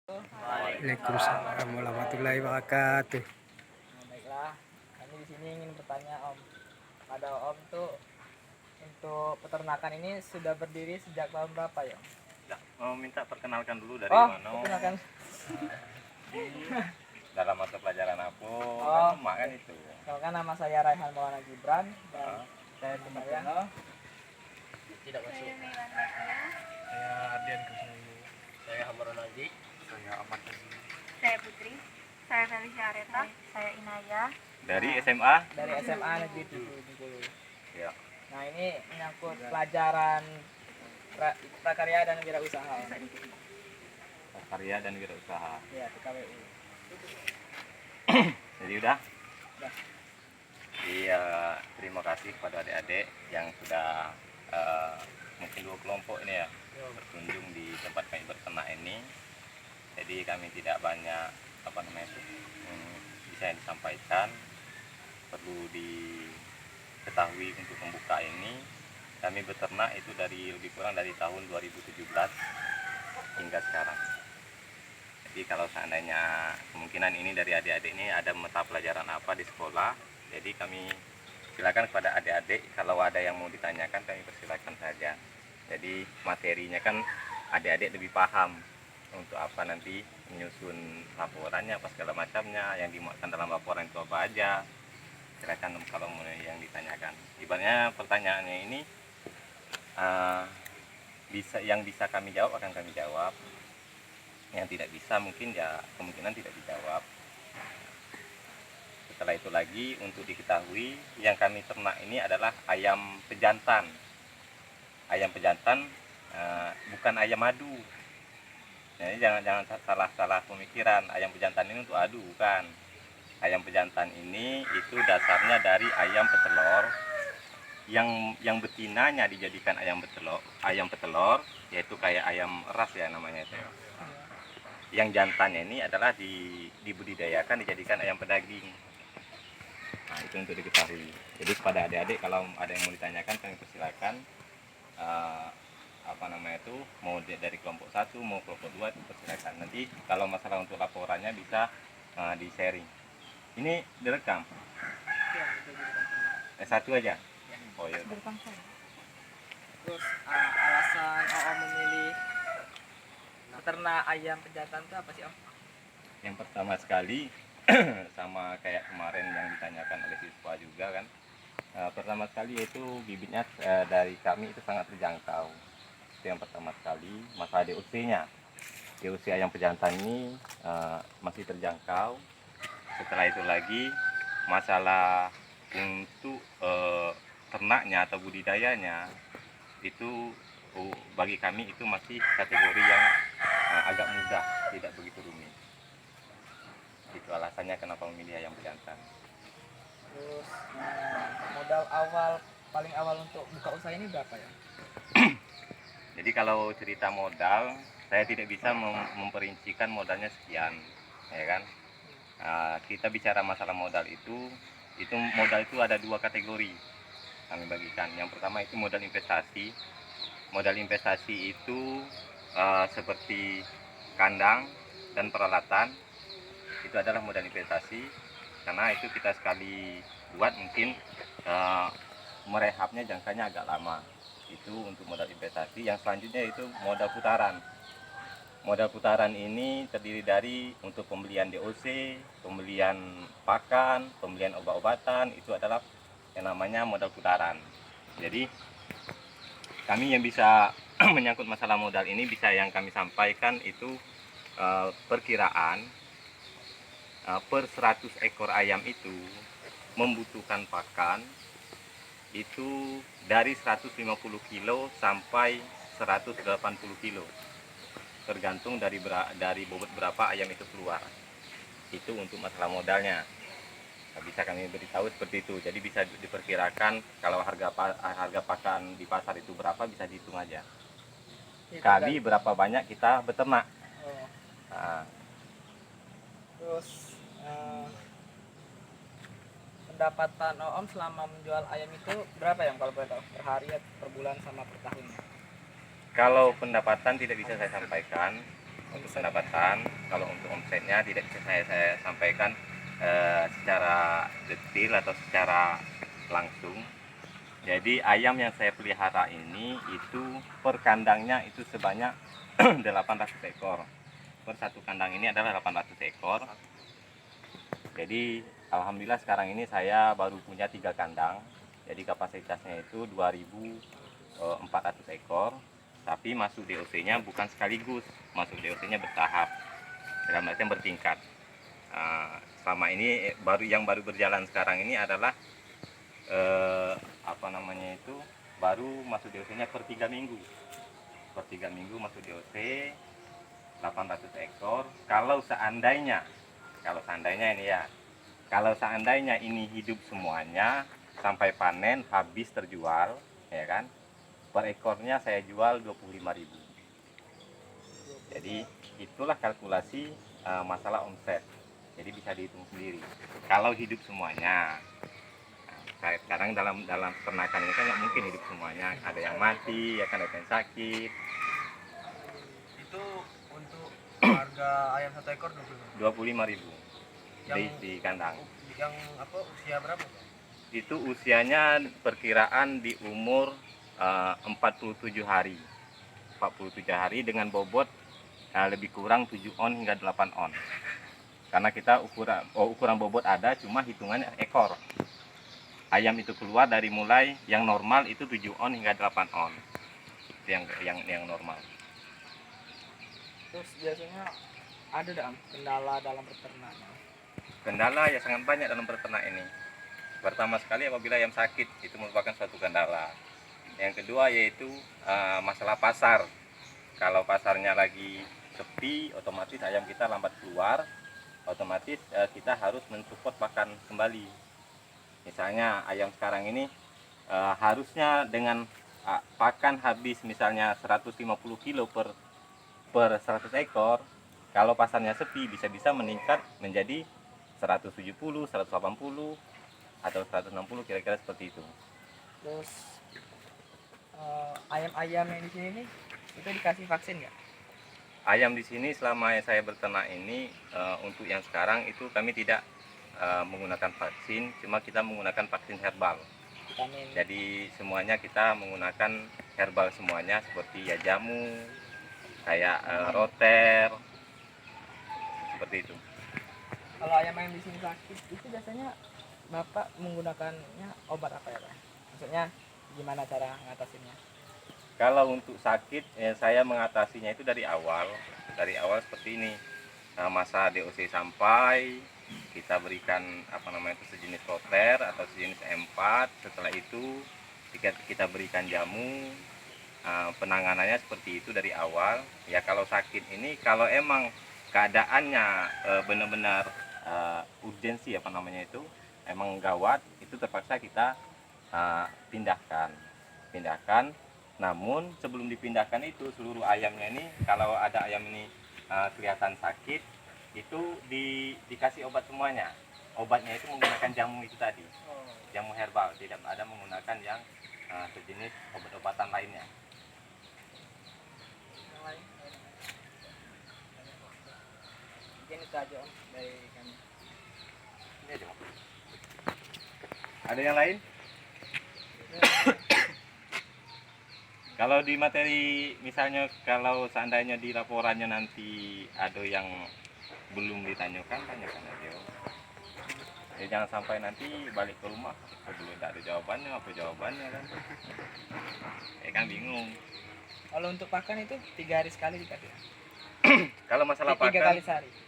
Waalaikumsalam warahmatullahi wabarakatuh. Baiklah, kami di sini ingin bertanya Om. Pada Om tuh untuk peternakan ini sudah berdiri sejak tahun berapa ya? Nggak, mau minta perkenalkan dulu dari Oh, mana? perkenalkan. Dalam mata pelajaran apa? Oh, kan emak kan itu. Perkenalkan, nama saya Raihan Maulana Gibran dan saya Sumayya. Tidak masuk. Saya Meilan Nadia. Saya Ardian Kusnani. Saya Hamran Aji. Saya Ahmad Aziz. Saya Putri. Saya Felicia Areta. Saya Inaya. Dari SMA? Dari SMA Negeri 7 Bengkulu. Ya. Nah, ini menyangkut pelajaran prakarya dan wirausaha. Karya dan wirausaha. Ya, PKWU. Jadi udah? Udah. Iya, terima kasih kepada adik-adik yang sudah mungkin 2 kelompok ini ya berkunjung di tempat kami berternak ini. Jadi kami tidak banyak bisa yang disampaikan. Perlu diketahui untuk membuka ini, kami beternak itu dari lebih kurang dari tahun 2017 hingga sekarang. Jadi kalau seandainya kemungkinan ini dari adik-adik ini ada mata pelajaran apa di sekolah, jadi kami silakan kepada adik-adik kalau ada yang mau ditanyakan kami persilakan saja. Jadi materinya kan adik-adik lebih paham untuk apa nanti menyusun laporannya apa segala macamnya, yang dimuatkan dalam laporan itu apa aja. Silakan kalau mau yang ditanyakan. Ibaratnya pertanyaannya ini bisa kami jawab akan kami jawab. Yang tidak bisa mungkin ya kemungkinan tidak dijawab. Setelah itu lagi untuk diketahui yang kami ternak ini adalah ayam pejantan. Ayam pejantan bukan ayam madu. Jadi jangan salah pemikiran, ayam pejantan ini untuk adu, bukan. Ayam pejantan ini itu dasarnya dari ayam petelur yang betinanya dijadikan ayam petelur, yaitu kayak ayam ras ya namanya itu. Yang jantannya ini adalah dibudidayakan dijadikan ayam pedaging. Nah, itu untuk diketahui. Jadi kepada adik-adik kalau ada yang mau ditanyakan kami persilakan. Mau dari kelompok 1 mau kelompok 2 itu persilakan. Nanti kalau masalah untuk laporannya bisa di sharing. Ini direkam? S1 aja? Oh iya. Terus alasan Om memilih peternak ayam pejantan itu apa sih Om? Yang pertama sekali sama kayak kemarin yang ditanyakan oleh siswa juga kan. Pertama sekali yaitu bibitnya dari kami itu sangat terjangkau. Itu yang pertama sekali. Masalah DOC-nya. DOC ayam pejantan ini masih terjangkau. Setelah itu lagi masalah untuk ternaknya atau budidayanya itu bagi kami itu masih kategori yang agak mudah, tidak begitu rumit. Itu alasannya kenapa memilih ayam pejantan. Terus modal paling awal untuk buka usaha ini berapa ya? Jadi kalau cerita modal, saya tidak bisa memperincikan modalnya sekian, ya kan? Kita bicara masalah modal itu modal itu ada 2 kategori kami bagikan. Yang pertama itu modal investasi. Modal investasi itu seperti kandang dan peralatan, itu adalah modal investasi. Karena itu kita sekali buat mungkin merehabnya jangkanya agak lama. Itu untuk modal investasi. Yang selanjutnya itu modal putaran. Modal putaran ini terdiri dari untuk pembelian DOC, pembelian pakan, pembelian obat-obatan, itu adalah yang namanya modal putaran. Jadi kami yang bisa menyangkut masalah modal ini bisa yang kami sampaikan itu perkiraan per 100 ekor ayam itu membutuhkan pakan itu dari 150 kilo sampai 180 kilo, tergantung dari bobot berapa ayam itu keluar. Itu untuk masalah modalnya. Bisa kami beritahu seperti itu. Jadi bisa diperkirakan kalau harga pakan di pasar itu berapa bisa dihitung aja. Kali berapa banyak kita beternak. Oh. Nah. Terus pendapatan Om selama menjual ayam itu berapa ya kalau boleh tahu? Per hari, per bulan sama per tahun? Kalau pendapatan tidak bisa saya sampaikan untuk pendapatan. Kalau untuk omsetnya tidak bisa saya sampaikan secara detail atau secara langsung. Jadi ayam yang saya pelihara ini itu per kandangnya itu sebanyak 800 ekor. Per satu kandang ini adalah 800 ekor. Jadi alhamdulillah sekarang ini saya baru punya 3 kandang. Jadi kapasitasnya itu 2.400 ekor. Tapi masuk DOC-nya bukan sekaligus, masuk DOC-nya bertahap. Dalam artian bertingkat. Selama ini baru berjalan sekarang ini adalah baru masuk DOC-nya per 3 minggu. Per 3 minggu masuk DOC 800 ekor. Kalau seandainya ini hidup semuanya sampai panen habis terjual, ya kan? Per ekornya saya jual 25.000. Jadi itulah kalkulasi masalah omset. Jadi bisa dihitung sendiri. Kalau hidup semuanya, sekarang dalam peternakan ini kan nggak mungkin hidup semuanya. Ada yang mati, ya kan, ada yang sakit. Itu untuk harga ayam 1 ekor 25.000 Yang- di kandang. yang usia berapa, Pak? Itu usianya perkiraan di umur 47 hari. 47 hari dengan bobot lebih kurang 7 on hingga 8 on. Karena kita ukuran bobot ada, cuma hitungannya ekor. Ayam itu keluar dari mulai yang normal itu 7 on hingga 8 on. Itu yang normal. Terus biasanya ada kendala dalam peternakan. Kendala ya sangat banyak dalam peternak ini. Pertama sekali apabila ayam sakit, itu merupakan suatu kendala. Yang kedua yaitu masalah pasar. Kalau pasarnya lagi sepi, otomatis ayam kita lambat keluar. Otomatis kita harus mensupport pakan kembali. Misalnya ayam sekarang ini harusnya dengan pakan habis misalnya 150 kilo per 100 ekor. Kalau pasarnya sepi bisa-bisa meningkat menjadi 170, 180 atau 160, kira-kira seperti itu. Terus ayam-ayam yang di sini nih itu dikasih vaksin nggak? Ayam di sini selama saya berternak ini untuk yang sekarang itu kami tidak menggunakan vaksin, cuma kita menggunakan vaksin herbal. Vitamin. Jadi semuanya kita menggunakan herbal semuanya, seperti ya jamu, kayak roter, seperti itu. Kalau ayam-ayam di sini sakit itu biasanya Bapak menggunakannya obat apa ya, Pak? Maksudnya gimana cara ngatasinnya? Kalau untuk sakit saya mengatasinya itu dari awal seperti ini. Masa DOC sampai kita berikan sejenis roter atau sejenis M4. Setelah itu kita berikan jamu. Penanganannya seperti itu dari awal. Ya kalau sakit ini, kalau emang keadaannya benar-benar urgensi emang gawat, itu terpaksa kita pindahkan. Namun sebelum dipindahkan itu seluruh ayamnya ini, kalau ada ayam ini kelihatan sakit, itu dikasih obat semuanya. Obatnya itu menggunakan jamu itu tadi, jamu herbal, tidak ada menggunakan yang sejenis obat-obatan lainnya. Yang lain? Mungkin itu aja Om dari kami. Ini aja, Om. Ada yang lain? Kalau di materi, misalnya kalau seandainya di laporannya nanti ada yang belum ditanyakan, tanyakan aja. Ya jangan sampai nanti balik ke rumah belum ada jawabannya, apa jawabannya kan? Ya kan bingung. Kalau untuk pakan itu 3 hari sekali dikasih. Kalau masalah 3 pakan, kali sehari. Iya.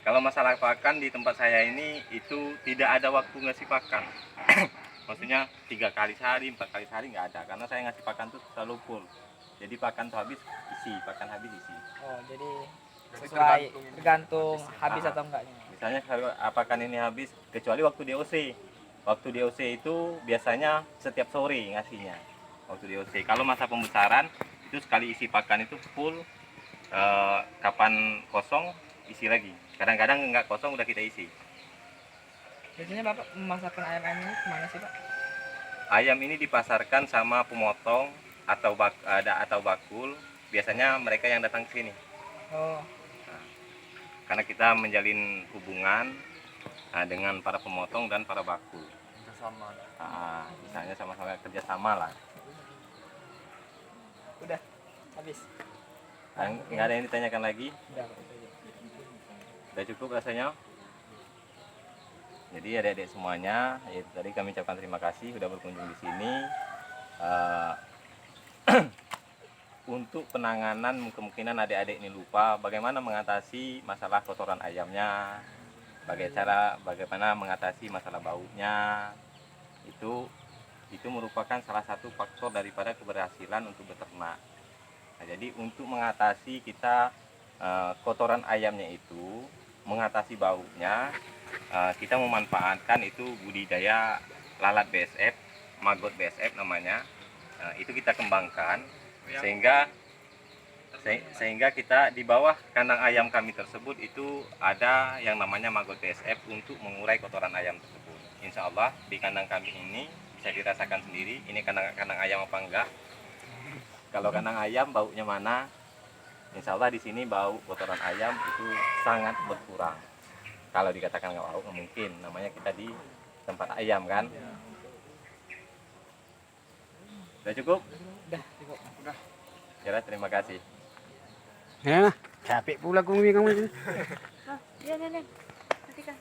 kalau masalah pakan di tempat saya ini itu tidak ada waktu ngasih pakan. Maksudnya 3 kali sehari, 4 kali sehari nggak ada, karena saya ngasih pakan tuh selalu full. Jadi pakan tuh habis isi, pakan habis isi. Oh, jadi sesuai tergantung habis atau enggaknya. Misalnya kalau pakan ini habis, kecuali waktu DOC. Waktu DOC itu biasanya setiap sore ngasihnya. Waktu DOC. Kalau masa pembesaran itu sekali isi pakan itu full. Kapan kosong isi lagi. Kadang-kadang nggak kosong udah kita isi. Biasanya Bapak memasarkan ayam-ayam ini kemana sih Pak? Ayam ini dipasarkan sama pemotong atau bakul. Biasanya mereka yang datang ke sini. Oh, Karena kita menjalin hubungan dengan para pemotong dan para baku. bersama. Misalnya sama-sama kerjasama lah. udah habis. Nggak ada yang ditanyakan lagi? Udah. Udah cukup rasanya? Jadi adik-adik semuanya, tadi kami ucapkan terima kasih sudah berkunjung di sini. Untuk penanganan kemungkinan adik-adik ini lupa bagaimana mengatasi masalah kotoran ayamnya, bagaimana mengatasi masalah baunya, itu merupakan salah satu faktor daripada keberhasilan untuk beternak. Nah, jadi untuk mengatasi kita kotoran ayamnya itu, mengatasi baunya, kita memanfaatkan itu budidaya lalat BSF, maggot BSF namanya. Itu kita kembangkan sehingga kita di bawah kandang ayam kami tersebut itu ada yang namanya maggot BSF untuk mengurai kotoran ayam tersebut. Insya Allah di kandang kami ini bisa dirasakan sendiri ini kandang ayam apa enggak. Kalau kandang ayam baunya mana? Insya Allah di sini bau kotoran ayam itu sangat berkurang. Kalau dikatakan nggak bau nggak mungkin, namanya kita di tempat ayam kan. Sudah cukup? Udah cukup. Ya, terima kasih. Ya, capek pula aku ngomong kamu ini. Iya, Nen. Nanti kan.